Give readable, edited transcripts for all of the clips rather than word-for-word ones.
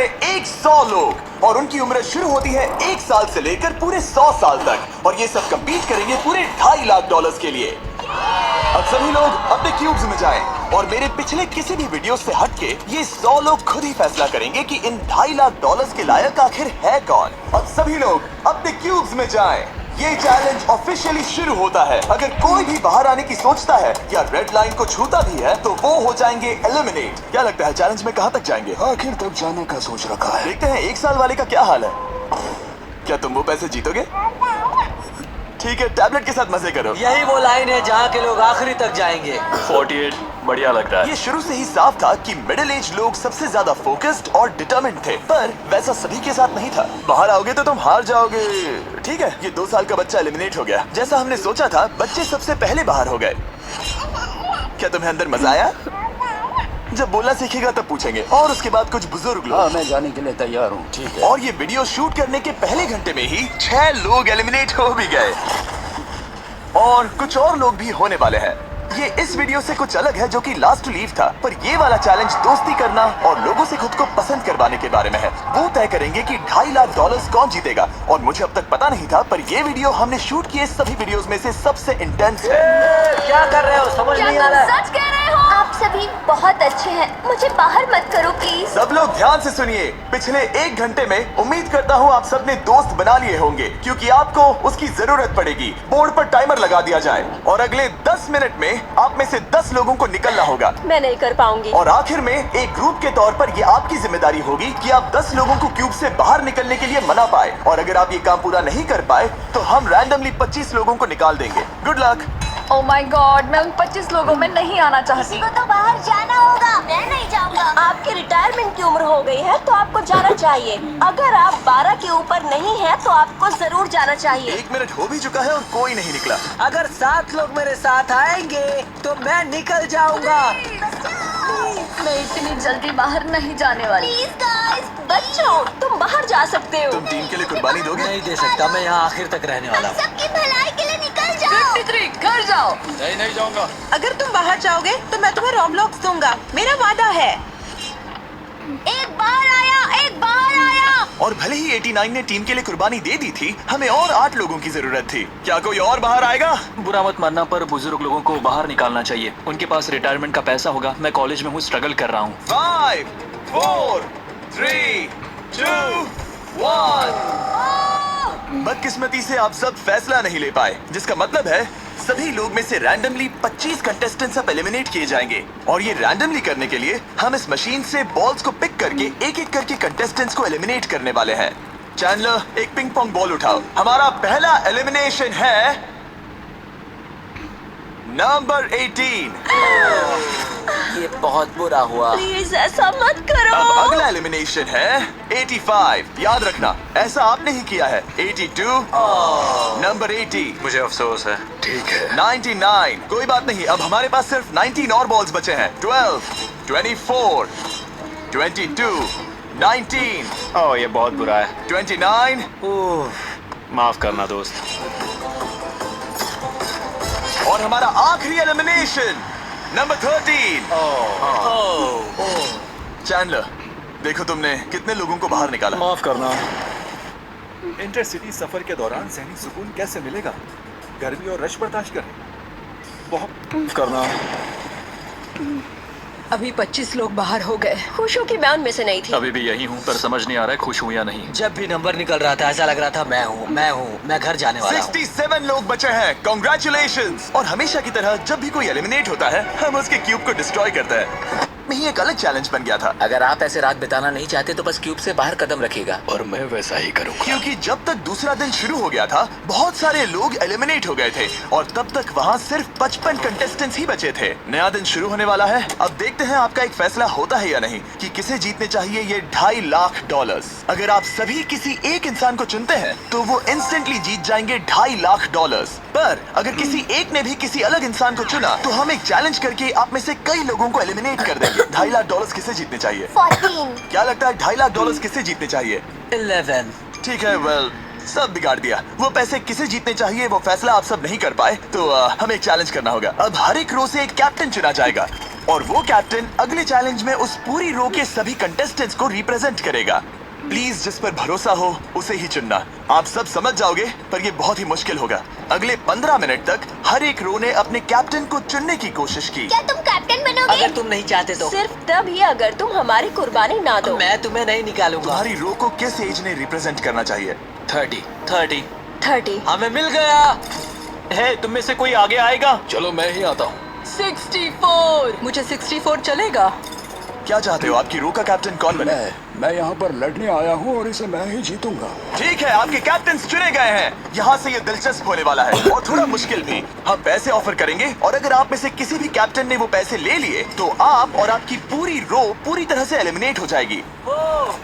पूरे 100 लोग और उनकी उम्र शुरू होती है 1 साल से लेकर पूरे 100 साल तक और ये सब कंपीट करेंगे पूरे $2.5 लाख के लिए। अब सभी लोग अपने क्यूब्स में जाएं और मेरे पिछले किसी भी वीडियो से हटके ये 100 लोग खुद ही फैसला करेंगे कि इन $2.5 लाख के लायक आखिर है कौन। अब सभी लोग अपने क्यूब्स में जाएं। ये चैलेंज ऑफिशियली शुरू होता है। अगर कोई भी बाहर आने की सोचता है या रेड लाइन को छूता भी है तो वो हो जाएंगे एलिमिनेट। क्या लगता है चैलेंज में कहाँ तक जाएंगे? आखिर तक जाने का सोच रखा है। देखते हैं 1 साल वाले का क्या हाल है। क्या तुम वो पैसे जीतोगे? ठीक है, टैबलेट के साथ मजे करो। यही वो लाइन है जहाँ के लोग आखिरी तक जाएंगे। 48 बढ़िया लग रहा है। ये शुरू से ही साफ था कि मिडिल एज लोग सबसे ज्यादा फोकस्ड और डिटरमिन्ड थे, पर वैसा सभी के साथ नहीं था। बाहर आओगे तो तुम हार जाओगे। ठीक है, ये 2 साल का बच्चा एलिमिनेट हो गया। जैसा हमने सोचा था, बच्चे सबसे पहले बाहर हो गए। क्या तुम्हें अंदर मजा आया? जब बोलना सीखेगा तब पूछेंगे। और उसके बाद कुछ बुजुर्ग लोग। हाँ, मैं जाने के लिए तैयार हूँ। ठीक है। और ये वीडियो शूट करने के पहले घंटे में ही 6 लोग एलिमिनेट हो भी गए और कुछ और लोग भी होने वाले हैं। ये इस वीडियो से कुछ अलग है जो कि लास्ट टू लीव था, पर ये वाला चैलेंज दोस्ती करना और लोगों से खुद को पसंद करवाने के बारे में है। वो तय करेंगे कि $2.5 लाख कौन जीतेगा और मुझे अब तक पता नहीं था, पर ये वीडियो हमने शूट किए सभी वीडियोस में से सबसे इंटेंस है। क्या कर रहे हो? समझ नहीं आ रहा है। सच कह रहे हो? आप सभी बहुत अच्छे हैं, मुझे बाहर मत करो प्लीज। सब लोग ध्यान से सुनिए। पिछले 1 घंटे में उम्मीद करता हूँ आप सबने दोस्त बना लिए होंगे, क्योंकि आपको उसकी जरूरत पड़ेगी। बोर्ड पर टाइमर लगा दिया जाए और अगले 10 मिनट में आप में से 10 लोगों को निकलना होगा। मैं नहीं कर पाऊंगी। और आखिर में एक ग्रुप के तौर पर ये आपकी जिम्मेदारी होगी कि आप 10 लोगों को क्यूब से बाहर निकलने के लिए मना पाए। और अगर आप ये काम पूरा नहीं कर पाए तो हम रैंडमली 25 लोगों को निकाल देंगे। Good luck. Oh my God, मैं उन 25 लोगों में नहीं आना चाहती। को तो बाहर जाना होगा। मैं नहीं जाऊंगा। आपकी रिटायरमेंट की उम्र हो गई है तो आपको जाना चाहिए। अगर आप 12 के ऊपर नहीं है तो आपको जरूर जाना चाहिए। 1 मिनट हो भी चुका है और कोई नहीं निकला। अगर 7 लोग मेरे साथ आएंगे तो मैं निकल जाऊंगा। मैं इतनी जल्दी बाहर नहीं जाने वाली। प्लीज गाइस, बच्चों तुम बाहर जा सकते हो। तुम टीम के लिए कुर्बानी दोगे? नहीं दे सकता, मैं यहाँ आखिर तक रहने वाला हूँ। सबकी भलाई के लिए निकल जाओ। 53 घर जाओ। नहीं जाऊंगा। अगर तुम बाहर जाओगे तो मैं तुम्हें रोब्लॉक्स दूंगा, मेरा वादा है। एक बाहर आया, एक बाहर आया। और भले ही 89 ने टीम के लिए कुर्बानी दे दी थी, हमें और 8 लोगों की जरूरत थी। क्या कोई और बाहर आएगा? बुरा मत मानना, पर बुजुर्ग लोगों को बाहर निकालना चाहिए। उनके पास रिटायरमेंट का पैसा होगा। मैं कॉलेज में हूँ, स्ट्रगल कर रहा हूँ। 5 4 3 2 1। बदकिस्मती से आप सब फैसला नहीं ले पाए, जिसका मतलब है सभी लोग में से रैंडमली 25 कंटेस्टेंट्स अब एलिमिनेट किए जाएंगे। और ये रैंडमली करने के लिए हम इस मशीन से बॉल्स को पिक करके एक एक करके कंटेस्टेंट्स को एलिमिनेट करने वाले हैं। चैंडलर, एक पिंग पोंग बॉल उठाओ। हमारा पहला एलिमिनेशन है नंबर 18। ये बहुत बुरा हुआ। प्लीज ऐसा मत करो। अब अगला एलिमिनेशन है 85। याद रखना, ऐसा आपने ही किया है। 82, नंबर 80, मुझे अफसोस है। ठीक है। 99, कोई बात नहीं, अब हमारे पास सिर्फ 19 और बॉल्स बचे हैं। 12, 24, 22, 19, ओह, ये बहुत बुरा है। 29, माफ करना दोस्त। और हमारा आखिरी एलिमिनेशन नंबर 13। चैंडलर, देखो तुमने कितने लोगों को बाहर निकाला। माफ करना। इंटरसिटी सफर के दौरान ज़हनी सुकून कैसे मिलेगा? गर्मी और रश बर्दाश्त करें। बहुत करना। अभी 25 लोग बाहर हो गए। खुश हूँ कि मैं उनमें से नहीं थी। अभी भी यही हूँ, पर समझ नहीं आ रहा है खुश हूँ या नहीं। जब भी नंबर निकल रहा था ऐसा लग रहा था मैं घर जाने वाला हूँ। 67 लोग बचे हैं। कॉन्ग्रेचुलेशंस। और हमेशा की तरह जब भी कोई एलिमिनेट होता है, हम उसके क्यूब को डिस्ट्रॉय करते हैं। में एक अलग चैलेंज बन गया था। अगर आप ऐसे रात बिताना नहीं चाहते तो बस क्यूब से बाहर कदम रखिएगा। और मैं वैसा ही करूँगा। क्योंकि जब तक दूसरा दिन शुरू हो गया था, बहुत सारे लोग एलिमिनेट हो गए थे और तब तक वहाँ सिर्फ 55 कंटेस्टेंट्स ही बचे थे। नया दिन शुरू होने वाला है। अब देखते हैं आपका एक फैसला होता है या नहीं कि किसे जीतने चाहिए ये $2.5 लाख। अगर आप सभी किसी एक इंसान को चुनते हैं तो वो इंस्टेंटली जीत जाएंगे $2.5 लाख। पर अगर किसी एक ने भी किसी अलग इंसान को चुना तो हम एक चैलेंज करके आप में से कई लोगों को एलिमिनेट कर देंगे। $2.5 लाख किसे जीतने चाहिए? 14। क्या लगता है $2.5 लाख किसे जीतने चाहिए? 11। ठीक है, वेल सब बिगाड़ दिया। वो पैसे किसे जीतने चाहिए वो फैसला आप सब नहीं कर पाए तो हमें एक चैलेंज करना होगा। अब हर एक रो से एक कैप्टन चुना जाएगा। और वो कैप्टन अगले चैलेंज में उस पूरी रो के सभी कंटेस्टेंट्स को रिप्रेजेंट करेगा। प्लीज जिस पर भरोसा हो उसे ही चुनना। आप सब समझ जाओगे, पर ये बहुत ही मुश्किल होगा। अगले 15 मिनट तक हर एक रो ने अपने कैप्टन को चुनने की कोशिश की। क्या तुम कैप्टन बनोगे? अगर तुम नहीं चाहते तो सिर्फ तब ही अगर तुम हमारी कुर्बानी ना दो। मैं तुम्हें नहीं निकालूंगा। तुम्हारी रो को किस एज ने रिप्रेजेंट करना चाहिए? 30। 30। हमें मिल गया। है, तुम में से कोई आगे आएगा? चलो मैं ही आता हूँ। 64। मुझे 64 चलेगा। क्या चाहते हो, आपकी रो का कैप्टन कौन बने? मैं यहाँ पर लड़ने आया हूँ और इसे मैं ही जीतूंगा। ठीक है, आपके कैप्टन चुने गए हैं। यहाँ से ये दिलचस्प होने वाला है और थोड़ा मुश्किल भी। हम पैसे ऑफर करेंगे और अगर आप में से किसी भी कैप्टन ने वो पैसे ले लिए तो आप और आपकी पूरी रो पूरी तरह से एलिमिनेट हो जाएगी।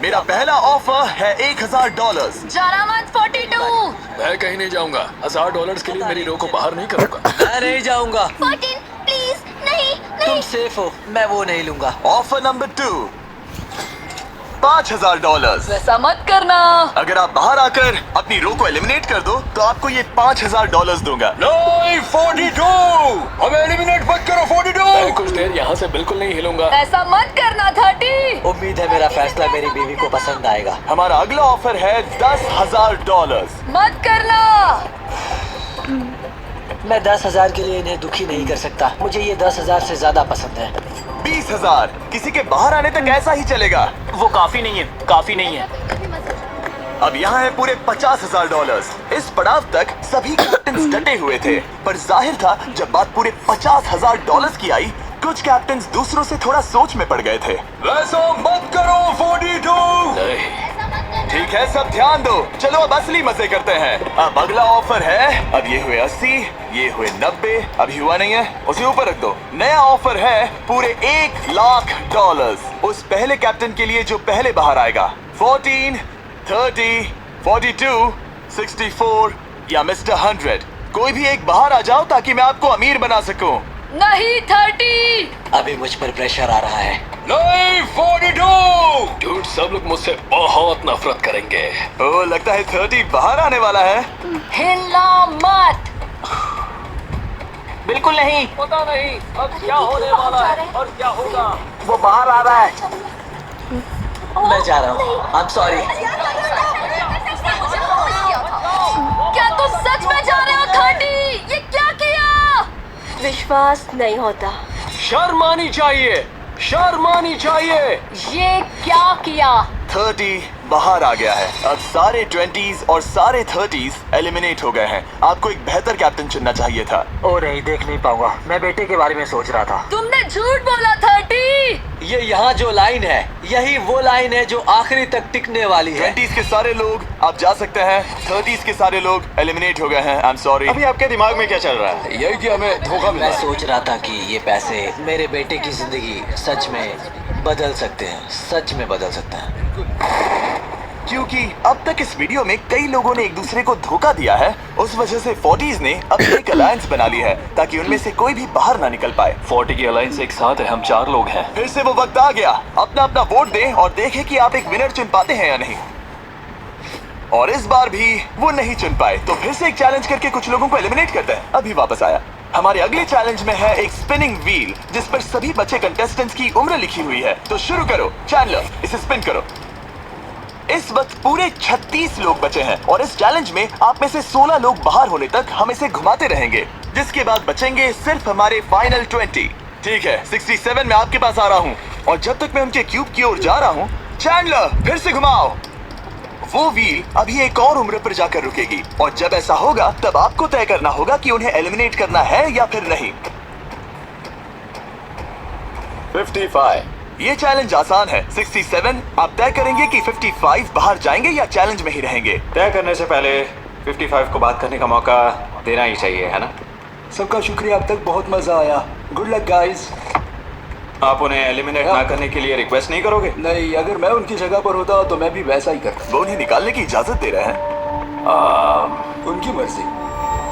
मेरा पहला ऑफर है $1000। जाना मत 42। मैं कहीं नहीं जाऊंगा। $1000 के लिए मेरी रो को बाहर नहीं करूंगा। मैं नहीं जाऊंगा। 14 प्लीज नहीं तुम नहीं। सेफ हो, मैं वो नहीं लूंगा। Offer number 2, $5000। वैसा मत करना। अगर आप बाहर आकर अपनी रो को एलिमिनेट कर दो तो आपको ये $5000 दूंगा। नहीं, 42। हमें एलिमिनेट मत करो। 42। मैं कुछ देर यहाँ से बिल्कुल नहीं हिलूंगा। ऐसा मत करना 30। उम्मीद है मेरा फैसला मेरी बीवी को पसंद आएगा। हमारा अगला ऑफर है $10,000। मत करना। मैं 10,000 के लिए इन्हें दुखी नहीं कर सकता। मुझे ये 10,000 से ज्यादा पसंद है। 20,000। किसी के बाहर आने तक ऐसा ही चलेगा। वो काफी नहीं है, काफी नहीं है। अब यहाँ है पूरे $50,000। इस पड़ाव तक सभी कैप्टन्स डटे हुए थे, पर जाहिर था जब बात पूरे $50,000 की आई, कुछ कैप्टन्स दूसरों से थोड़ा सोच में पड़ गए थे। वैसा मत करो 42। नहीं। ठीक है, सब ध्यान दो। चलो अब असली मजे करते हैं। अब अगला ऑफर है, अब ये हुए 80, ये हुए 90, अभी हुआ नहीं है, उसे ऊपर रख दो। नया ऑफर है पूरे $1,00,000 उस पहले कैप्टन के लिए जो पहले बाहर आएगा। 14, 30, 42, 64 या मिस्टर 100। कोई भी एक बाहर आ जाओ ताकि मैं आपको अमीर बना सकूं। नहीं 30। अभी मुझ पर प्रेशर आ रहा है। नहीं, 42। डूड, सब लोग मुझसे बहुत नफरत करेंगे। ओह, लगता है 30 बाहर आने वाला है। हिलना मत। बिल्कुल नहीं। पता नहीं अब क्या होने वाला है और क्या होगा। वो बाहर आ रहा है। मैं जा रहा हूँ। I am sorry. क्या तुम सच में जा रहे हो 30? ये क्या किया? विश्वास नहीं होता। शर्म आनी चाहिए, शर्म आनी चाहिए। ये क्या किया? 30 बाहर आ गया है। अब सारे 20s और सारे 30s एलिमिनेट हो गए हैं। आपको एक बेहतर कैप्टन चुनना चाहिए था। ओ नहीं, देख नहीं पाऊंगा। मैं बेटे के बारे में सोच रहा था। तुमने झूठ बोला 30। ये यहाँ जो लाइन है, यही वो लाइन है जो आखिरी तक टिकने वाली है। 20s के सारे लोग आप जा सकते हैं, 30s के सारे लोग एलिमिनेट हो गए हैं। I am sorry. अभी आपके दिमाग में क्या चल रहा है? यही कि हमें धोखा मिला मैं है। सोच रहा था कि ये पैसे मेरे बेटे की जिंदगी सच में बदल सकते हैं, सच में बदल सकते हैं। क्योंकि अब तक इस वीडियो में कई लोगों ने एक दूसरे को धोखा दिया है, उस वजह से 40s ने अब एक अलायंस बना ली है ताकि उनमें से कोई भी बाहर ना निकल पाए। 40 की अलायंस एक साथ है, हम 4 लोग हैं। फिर से वो वक्त आ गया। अपना अपना वोट दें और देखें कि आप एक विनर चुन पाते हैं या नहीं। और इस बार भी वो नहीं चुन पाए, तो फिर से एक चैलेंज करके कुछ लोगों को एलिमिनेट करते हैं। अभी वापस आया। हमारे अगले चैलेंज में है एक स्पिनिंग व्हील जिस पर सभी बचे कंटेस्टेंट्स की उम्र लिखी हुई है। तो शुरू करो चैंडलर, इसे स्पिन करो। इस वक्त पूरे 36 लोग बचे हैं और इस चैलेंज में आप में से 16 लोग बाहर होने तक हम इसे घुमाते रहेंगे, जिसके बाद बचेंगे सिर्फ हमारे फाइनल 20। ठीक है, 67 में आपके पास आ रहा हूँ और जब तक मैं उनके क्यूब की ओर जा रहा हूँ, चैंडलर फिर से घुमाओ। वो व्हील अभी एक और उम्र पर जाकर रुकेगी और जब ऐसा होगा तब आपको तय करना होगा कि उन्हें एलिमिनेट करना है या फिर नहीं। 55। ये चैलेंज आसान है। 67 आप तय करेंगे कि 55 बाहर जाएंगे या चैलेंज में ही रहेंगे। तय करने से पहले 55 को बात करने का मौका देना ही चाहिए, है ना? सबका शुक्रिया, अब तक बहुत मजा आया। Good luck guys. आप उन्हें एलिमिनेट ना करने के लिए रिक्वेस्ट नहीं करोगे? नहीं, अगर मैं उनकी जगह पर होता तो मैं भी वैसा ही करता। वो उन्हें निकालने की इजाजत दे रहे हैं। उनकी मर्जी।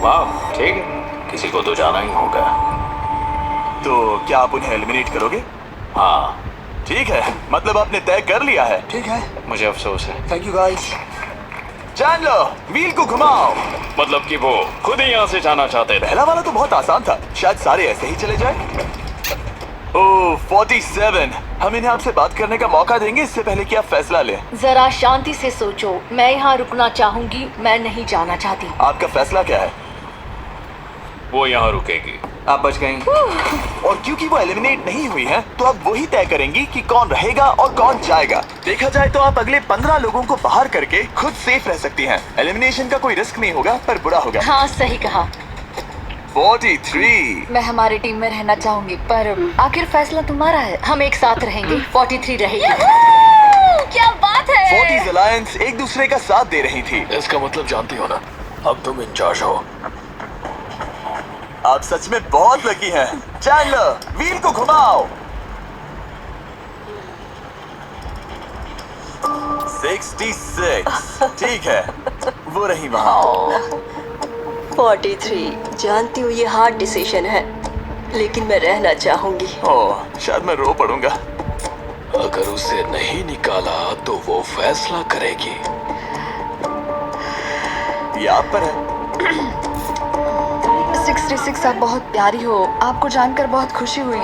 वाह, ठीक है, किसी को तो जाना ही होगा। तो क्या आप उन्हें एलिमिनेट करोगे? हाँ। ठीक है, मतलब आपने तय कर लिया है। ठीक है, मुझे अफसोस है। Thank you guys. Chandler wheel को घुमाओ। मतलब कि वो खुद ही यहाँ से जाना चाहते थे। पहला वाला तो बहुत आसान था, शायद सारे ऐसे ही चले जाए। ओह 47। हम इन्हें आपसे बात करने का मौका देंगे इससे पहले कि आप फैसला लें। जरा शांति से सोचो, मैं यहाँ रुकना चाहूंगी, मैं नहीं जाना चाहती। आपका फैसला क्या है? वो यहाँ रुकेगी। आप बच गई। और क्योंकि वो एलिमिनेट नहीं हुई है तो अब वही तय करेंगी कि कौन रहेगा और कौन जाएगा। देखा जाए तो आप अगले 15 लोगों को बाहर करके खुद सेफ रह सकती हैं। एलिमिनेशन का कोई रिस्क नहीं होगा पर बुरा होगा। हाँ सही कहा। 43। मैं हमारी टीम में रहना चाहूंगी, पर आखिर फैसला तुम्हारा है। हम एक साथ रहेंगे। 43 रहेगी। क्या बात है। 40 अलायंस एक दूसरे का साथ दे रही थी। इसका मतलब जानती हो ना, अब तुम इंचार्ज हो। आप सच में बहुत लकी हैं। चैंडलर, व्हील को घुमाओ। 66। ठीक है, वो रही वहाँ। 43। जानती हूँ ये हार्ड डिसीजन है, लेकिन मैं रहना चाहूंगी। ओह, शायद मैं रो पड़ूंगा। अगर उसे नहीं निकाला तो वो फैसला करेगी। ये आप पर है। 66 आप बहुत प्यारी हो, आपको जानकर बहुत खुशी हुई।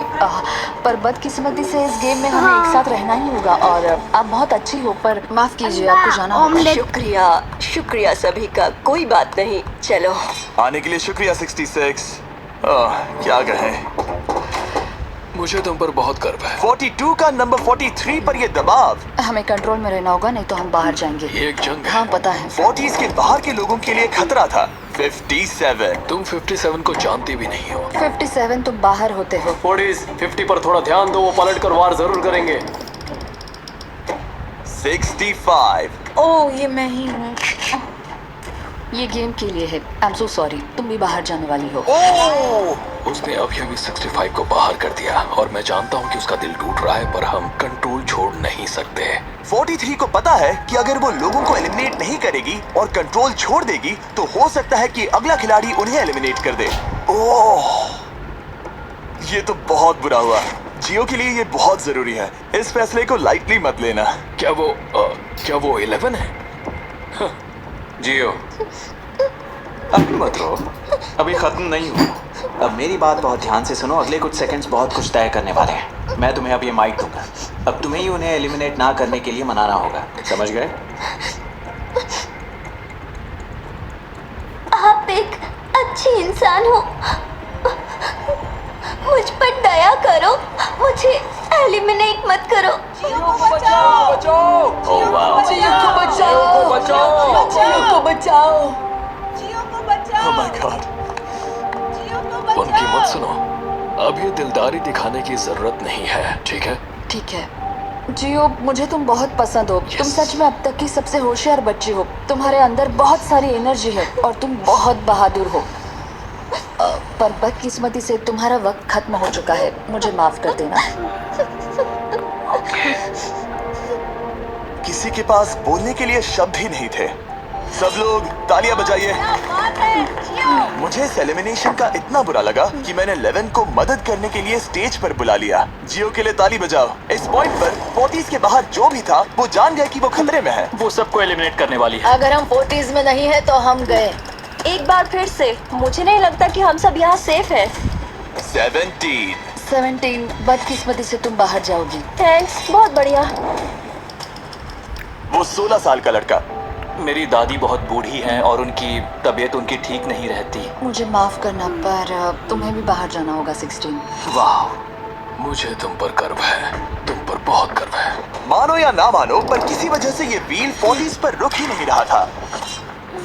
पर बदकिस्मती से इस गेम में हमें एक साथ रहना ही होगा। और आप बहुत अच्छी हो, पर माफ कीजिए, आपको जाना होगा। शुक्रिया, शुक्रिया सभी का। कोई बात नहीं, चलो। आने के लिए शुक्रिया 66। क्या कहें। मुझे तुम पर बहुत गर्व है। 42 का नंबर 43 पर ये दबाव। हमें कंट्रोल में रहना होगा, नहीं तो हम बाहर जाएंगे। ये एक जंग है। हाँ पता है। 40s के बाहर के लोगों के लिए खतरा था। 57। तुम 57 को जानती भी नहीं हो। 57 तुम बाहर होते हो। 50 पर थोड़ा ध्यान दो, वो पलट कर वार जरूर करेंगे। 65। ओह ये मैं ही हूँ। ये गेम के लिए है। आई एम सो सॉरी, तुम भी बाहर जाने वाली हो। ओह, उसने अभी अभी 65 को बाहर कर दिया और मैं जानता हूँ कि उसका दिल टूट रहा है, पर हम कंट्रोल छोड़ नहीं सकते। 43 को पता है कि अगर वो लोगों को एलिमिनेट नहीं करेगी और कंट्रोल छोड़ देगी तो हो सकता है कि अगला खिलाड़ी उन्हें एलिमिनेट कर दे। ओह, ये तो बहुत बुरा हुआ। जियो के लिए ये बहुत जरूरी है। इस फैसले को लाइटली मत लेना। क्या वो 11 है? जियो, अभी मत रो, अभी खत्म नहीं हुआ। अब मेरी बात बहुत ध्यान से सुनो। अगले कुछ सेकंड्स बहुत कुछ तय करने वाले हैं। मैं तुम्हें अब ये माइक दूंगा। अब तुम्हें ही उन्हें एलिमिनेट ना करने के लिए मनाना होगा, समझ गए? आप एक अच्छी इंसान हो, मुझ पर दया करो, मुझे एलिमिनेट मत करो। ओह वाह। Oh my God। उनकी मत सुनो। अब ये दिलदारी दिखाने की जरूरत नहीं है, ठीक है? ठीक है। जियो, मुझे तुम बहुत पसंद हो। तुम सच में अब तक की सबसे होशियार बच्ची हो। तुम्हारे अंदर बहुत सारी एनर्जी है और तुम बहुत बहादुर हो। पर बदकिस्मती से तुम्हारा वक्त खत्म हो चुका है। मुझे माफ कर देना। किसी के पास बोलने के लिए शब्द ही नहीं थे। सब लोग तालियां बजाइए। मुझे इस एलिमिनेशन का इतना बुरा लगा कि मैंने 11 को मदद करने के लिए स्टेज पर बुला लिया। जियो के लिए ताली बजाओ। इस पॉइंट पर 40s के बाहर जो भी था वो जान गया कि वो खतरे में है। वो सबको एलिमिनेट करने वाली है। अगर हम 40s में नहीं है तो हम गए। एक बार फिर से, मुझे नहीं लगता कि हम सब यहाँ सेफ हैं। 17। बदकिस्मती से तुम बाहर जाओगी। थैंक्स, बहुत बढ़िया। वो 16 साल का लड़का। मेरी दादी बहुत बूढ़ी हैं और उनकी तबीयत उनकी ठीक नहीं रहती। मुझे माफ करना, पर तुम्हें भी बाहर जाना होगा। 16। वाह, मुझे तुम पर गर्व है। तुम पर बहुत गर्व है। मानो या ना मानो, पर किसी वजह से ये व्हील 40s पर रुक ही नहीं रहा था।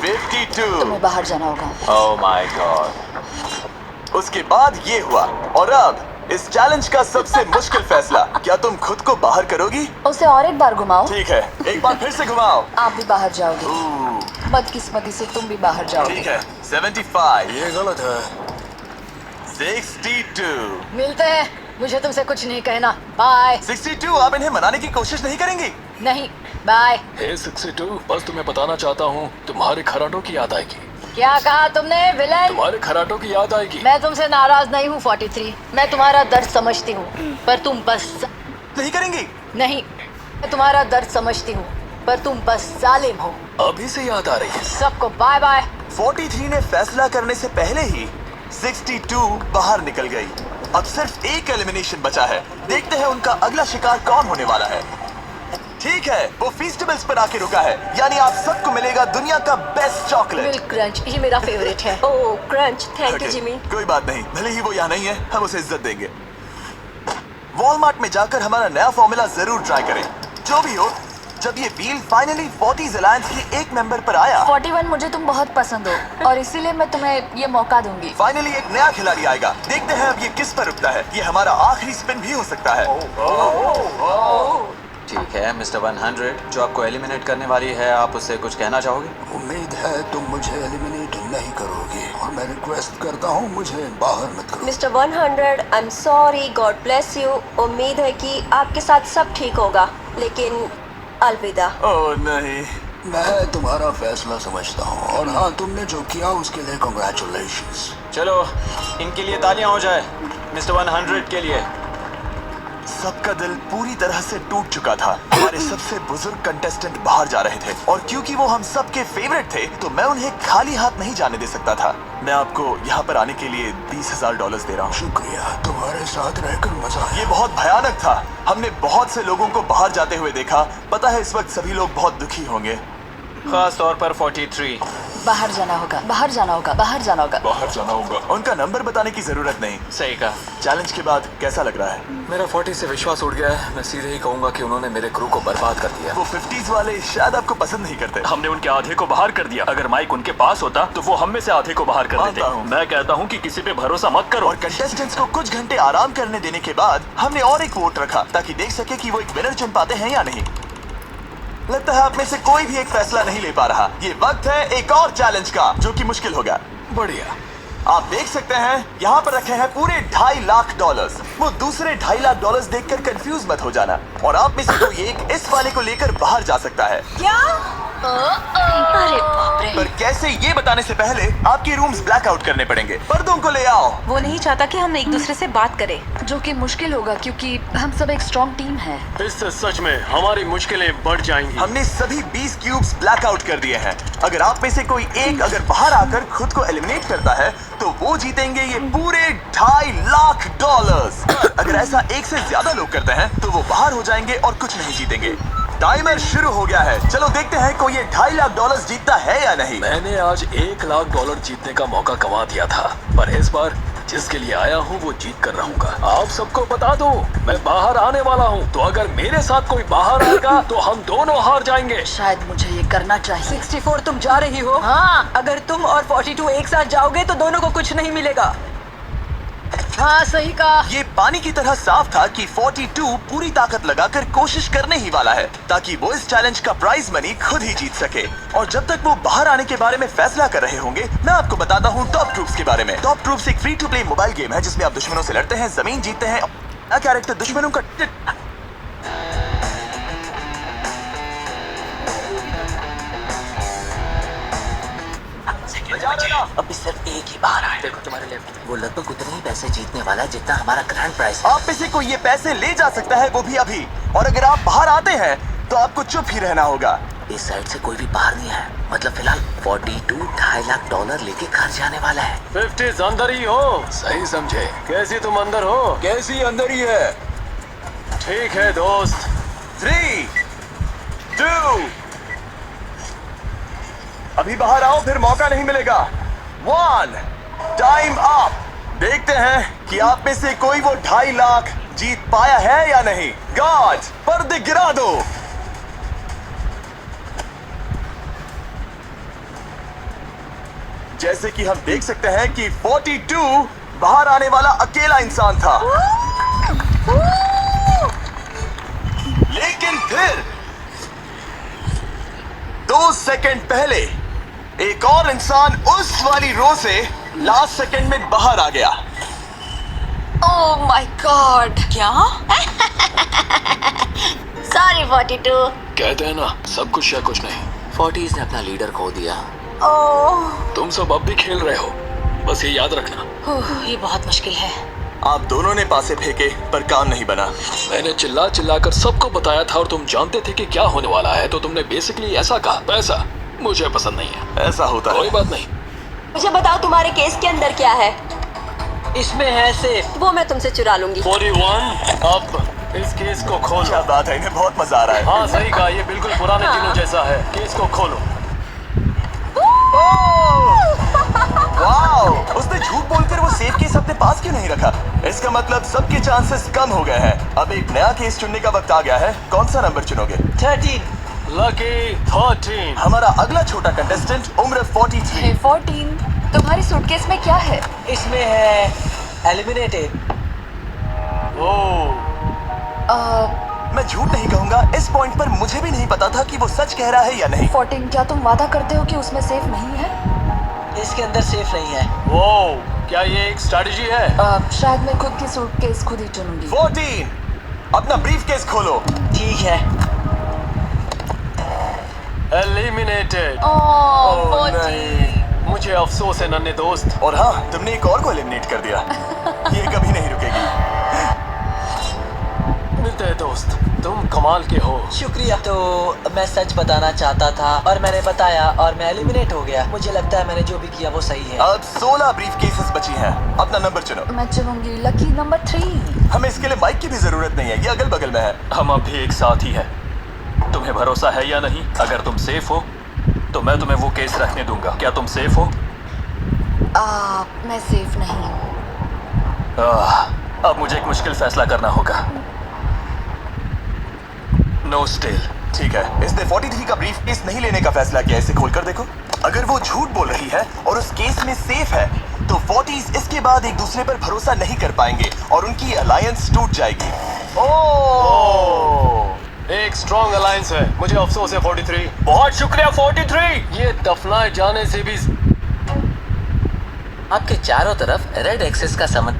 52। तुम्हें बाहर जाना होगा। Oh my God. उसके बाद ये हुआ और अब इस चैलेंज का सबसे मुश्किल फैसला। क्या तुम खुद को बाहर करोगी? उसे और एक बार घुमाओ। ठीक है, एक बार फिर से घुमाओ। आप भी बाहर जाओगे। बदकिस्मती से तुम भी बाहर जाओगे। ठीक है। 75। ये गलत है। 62। मिलते हैं। मुझे तुमसे कुछ नहीं कहना। बाय। 62। आप इन्हें मनाने की कोशिश नहीं करेंगी? नहीं, बाय। हे 62, बस तुम्हें बताना चाहता हूँ, तुम्हारे खराटों की याद आएगी। क्या कहा तुमने, विलन? तुम्हारे खराटों की याद आएगी। मैं तुमसे नाराज नहीं हूँ 43। मैं तुम्हारा दर्द समझती हूँ, पर तुम बस नहीं करेंगी? नहीं। मैं तुम्हारा दर्द समझती हूँ, पर तुम बस जालिम हो। अभी से याद आ रही है। सबको बाय बाय। 43 ने फैसला करने से पहले ही 62 बाहर निकल गई। अब सिर्फ एक एलिमिनेशन बचा है। देखते हैं उनका अगला शिकार कौन होने वाला है। ठीक है, वो फीस्टेबल्स पर आके रुका है, यानी आप सबको मिलेगा दुनिया का बेस्ट चॉकलेट। मिल्क क्रंच, ये मेरा फेवरेट है। ओह क्रंच, थैंक यू जिमी। कोई बात नहीं, भले ही वो यहाँ नहीं है, हम उसे इज्जत देंगे। वॉलमार्ट में जाकर हमारा नया फॉर्मूला जरूर ट्राई करें। जो भी हो, जब ये व्हील फाइनली 40s अलायंस की एक मेंबर पर आया, 41 मुझे तुम बहुत पसंद हो और इसीलिए मैं तुम्हें ये मौका दूंगी। फाइनली एक नया खिलाड़ी आएगा। देखते हैं अब ये किस पर रुकता है। ये हमारा आखिरी स्पिन भी हो सकता है। ठीक है मिस्टर 100, जो आपको एलिमिनेट करने वाली है, आप उससे कुछ कहना चाहोगे? उम्मीद है तुम मुझे एलिमिनेट नहीं करोगे और मैं रिक्वेस्ट करता हूँ मुझे बाहर मत करो। Mister 100, I am sorry, God bless you. उम्मीद है कि आपके साथ सब ठीक होगा, लेकिन अलविदा। ओह नहीं, मैं तुम्हारा फैसला समझता हूँ और हाँ, तुमने जो किया उसके लिए कॉन्ग्रेचुलेशंस। चलो इनके लिए तालियां हो जाए, मिस्टर 100 के लिए। सबका दिल पूरी तरह से टूट चुका था। हमारे सबसे बुजुर्ग कंटेस्टेंट बाहर जा रहे थे और क्योंकि वो हम सबके फेवरेट थे तो मैं उन्हें खाली हाथ नहीं जाने दे सकता था। मैं आपको यहाँ पर आने के लिए $20,000 दे रहा हूँ। शुक्रिया, तुम्हारे साथ रहकर मजा आया। ये बहुत भयानक था। हमने बहुत से लोगों को बाहर जाते हुए देखा। पता है इस वक्त सभी लोग बहुत दुखी होंगे, खास तौर पर 43। बाहर जाना होगा, बाहर जाना होगा, बाहर जाना होगा। बाहर जाना होगा। उनका नंबर बताने की जरूरत नहीं। सही कहा। चैलेंज के बाद कैसा लग रहा है? मेरा 40 से विश्वास उड़ गया है। मैं सीधे ही कहूंगा कि उन्होंने मेरे क्रू को बर्बाद कर दिया। वो 50s वाले शायद आपको पसंद नहीं करते। हमने उनके आधे को बाहर कर दिया। अगर माइक उनके पास होता तो वो हम में से आधे को बाहर कर देते। मानता हूँ। मैं कहता हूँ कि किसी पे भरोसा मत करो। और कंटेस्टेंट्स को कुछ घंटे आराम करने देने के बाद हमने और एक वोट रखा ताकि देख सके कि वो एक विनर चुन पाते हैं या नहीं। लगता है आप में से कोई भी एक फैसला नहीं ले पा रहा। ये वक्त है एक और चैलेंज का, जो कि मुश्किल होगा। बढ़िया। आप देख सकते हैं यहाँ पर रखे हैं पूरे $2.5 लाख। वो दूसरे $2.5 लाख देखकर कंफ्यूज मत हो जाना। और आप में से कोई एक इस वाले को लेकर बाहर जा सकता है। क्या? अरे बाप रे। पर कैसे, ये बताने से पहले आपके रूम्स ब्लैकआउट करने पड़ेंगे। पर्दों को ले आओ। वो नहीं चाहता कि हम एक दूसरे से बात करें। जो कि मुश्किल होगा क्योंकि हम सब एक स्ट्रॉन्ग टीम है। इससे सच में हमारी मुश्किलें बढ़ जाएंगी। हमने सभी 20 क्यूब्स ब्लैकआउट कर दिए हैं। अगर आप में से कोई एक अगर बाहर आकर खुद को एलिमिनेट करता है तो वो जीतेंगे ये पूरे $2.5 लाख। अगर ऐसा एक से ज्यादा लोग करते हैं तो वो बाहर हो जाएंगे और कुछ नहीं जीतेंगे। टाइमर शुरू हो गया है। चलो देखते हैं कोई ये $2.5 लाख जीतता है या नहीं। मैंने आज $1 लाख जीतने का मौका गंवा दिया था, पर इस बार जिसके लिए आया हूँ वो जीत कर रहूंगा। आप सबको बता दो, मैं बाहर आने वाला हूँ, तो अगर मेरे साथ कोई बाहर आएगा तो हम दोनों हार जाएंगे। शायद मुझे ये करना चाहिए। 64 तुम जा रही हो? हाँ। अगर तुम और 42 एक साथ जाओगे तो दोनों को कुछ नहीं मिलेगा। हाँ सही कहा। ये पानी की तरह साफ था कि 42 पूरी ताकत लगाकर कोशिश करने ही वाला है ताकि वो इस चैलेंज का प्राइज मनी खुद ही जीत सके। और जब तक वो बाहर आने के बारे में फैसला कर रहे होंगे, मैं आपको बताता हूँ टॉप ट्रूप्स के बारे में। टॉप ट्रूप्स एक free to play mobile game है जिसमें आप दुश्मनों से लड़ते हैं, जमीन जीतते हैं, कैरेक्टर दुश्मनों का अभी सिर्फ एक ही बाहर आया। देखो तुम्हारे लेफ्ट, वो लगभग उतने ही पैसे जीतने वाला है जितना हमारा ग्रैंड प्राइस है। आप में से कोई ये पैसे ले जा सकता है, वो भी अभी। और अगर आप बाहर आते हैं तो आपको चुप ही रहना होगा। इस साइड से कोई भी बाहर नहीं है। मतलब फिलहाल 42 $2.5 लाख लेके घर जाने वाला है। 50 अंदर ही हो। सही समझे। कैसी तुम अंदर हो? कैसी अंदर ही है? ठीक है दोस्त। 3, 2, अभी बाहर आओ, फिर मौका नहीं मिलेगा। 1, टाइम अप। देखते हैं कि आप में से कोई वो $2.5 लाख जीत पाया है या नहीं। गार्ड्स, पर्दे गिरा दो। जैसे कि हम देख सकते हैं कि 42 बाहर आने वाला अकेला इंसान था, लेकिन फिर 2 सेकंड पहले एक और इंसान उस वाली रो से लास्ट सेकंड में बाहर आ गया। Oh my God. क्या? सॉरी 42। कहते हैं ना, सब कुछ या कुछ नहीं। 40s ने अपना लीडर खो दिया। ओह, तुम सब अब भी खेल रहे हो, बस ये याद रखना। ये बहुत मुश्किल है। आप दोनों ने पासे फेंके पर काम नहीं बना। मैंने चिल्ला चिल्ला कर सबको बताया था और तुम जानते थे कि क्या होने वाला है, तो तुमने बेसिकली ऐसा कहा। पैसा मुझे पसंद नहीं है। ऐसा होता है। कोई बात नहीं। मुझे बताओ तुम्हारे केस के अंदर क्या है। इसमें है सेफ। वो मैं तुमसे चुरा लूंगी। 41 अब इस केस को क्या खोलो। बात है, इन्हें बहुत मजा आ रहा है। हाँ सही कहा, ये बिल्कुल पुराने दिनों जैसा है। केस को खोलो। वाओ! उसने झूठ बोलकर वो सेफ केस अपने पास क्यों नहीं रखा? इसका मतलब सबके चांसेस कम हो गए हैं। अब एक नया केस चुनने का वक्त आ गया है। कौन सा नंबर चुनोगे? 13। लकी 13। हमारा अगला छोटा कंटेस्टेंट उम्र 43। हे 14, तुम्हारी सूटकेस में क्या है? इसमें है एलिमिनेटेड। ओह मैं झूठ नहीं कहूंगा, इस पॉइंट पर मुझे भी नहीं पता था कि वो सच कह रहा है या नहीं। 14, क्या तुम वादा करते हो कि उसमें सेफ नहीं है? इसके अंदर सेफ नहीं है। वो क्या ये एक स्ट्रैटेजी है? शायद मैं खुद की सूटकेस खुद ही चुनूंगी। 14, अपना ब्रीफ केस खोलो। ठीक है। एलिमिनेटेड। ओह, नहीं, मुझे अफसोस है नन्हे दोस्त। और हाँ, तुमने एक और को एलिमिनेट कर दिया। ये कभी नहीं रुकेगी। मिलते हैं दोस्त, तुम कमाल के हो। शुक्रिया। तो मैं सच बताना चाहता था और मैंने बताया और मैं एलिमिनेट हो गया। मुझे लगता है मैंने जो भी किया वो सही है। अब 16 ब्रीफ केसेस बची हैं। अपना नंबर चुनो। मैं चुनूंगी लकी नंबर 3। हमें इसके लिए माइक की भी जरूरत नहीं है, ये अगल बगल में है। हम अब भी एक साथ ही हैं। तुम्हें भरोसा है या नहीं? अगर तुम सेफ हो तो मैं तुम्हें वो केस रखने दूंगा। क्या तुम सेफ हो? मैं सेफ नहीं हूँ। अब मुझे एक मुश्किल फैसला करना होगा। Know still. ठीक है, इसने 43 का ब्रीफ केस नहीं लेने का फैसला किया। इसे खोलकर देखो। अगर वो झूठ बोल रही है और उस केस में सेफ है तो 40s इसके बाद एक दूसरे पर भरोसा नहीं कर पाएंगे और उनकी अलायंस टूट जाएगी। ओह, एक स्ट्रॉन्ग अलायंस है। मुझे अफसोस है 43। बहुत शुक्रिया 43। ये दफनाए जाने से भी आपके चारों तरफ रेड एक्सेस का समझ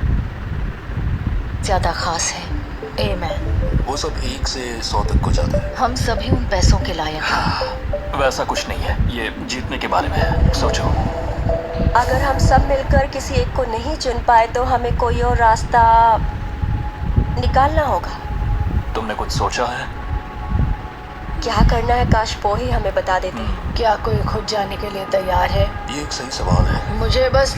ज्यादा खास है। आमेन। वो सब 1 से 100 तक को जाता है। हम सभी उन पैसों के लायक हैं। वैसा कुछ नहीं है, ये जीतने के बारे में है। सोचो। अगर हम सब मिलकर किसी एक को नहीं चुन पाए तो हमें कोई और रास्ता निकालना होगा। तुमने कुछ सोचा है? क्या करना है, काश वो ही हमें बता देते। क्या कोई खुद जाने के लिए तैयार है? ये एक सही सवाल है। मुझे बस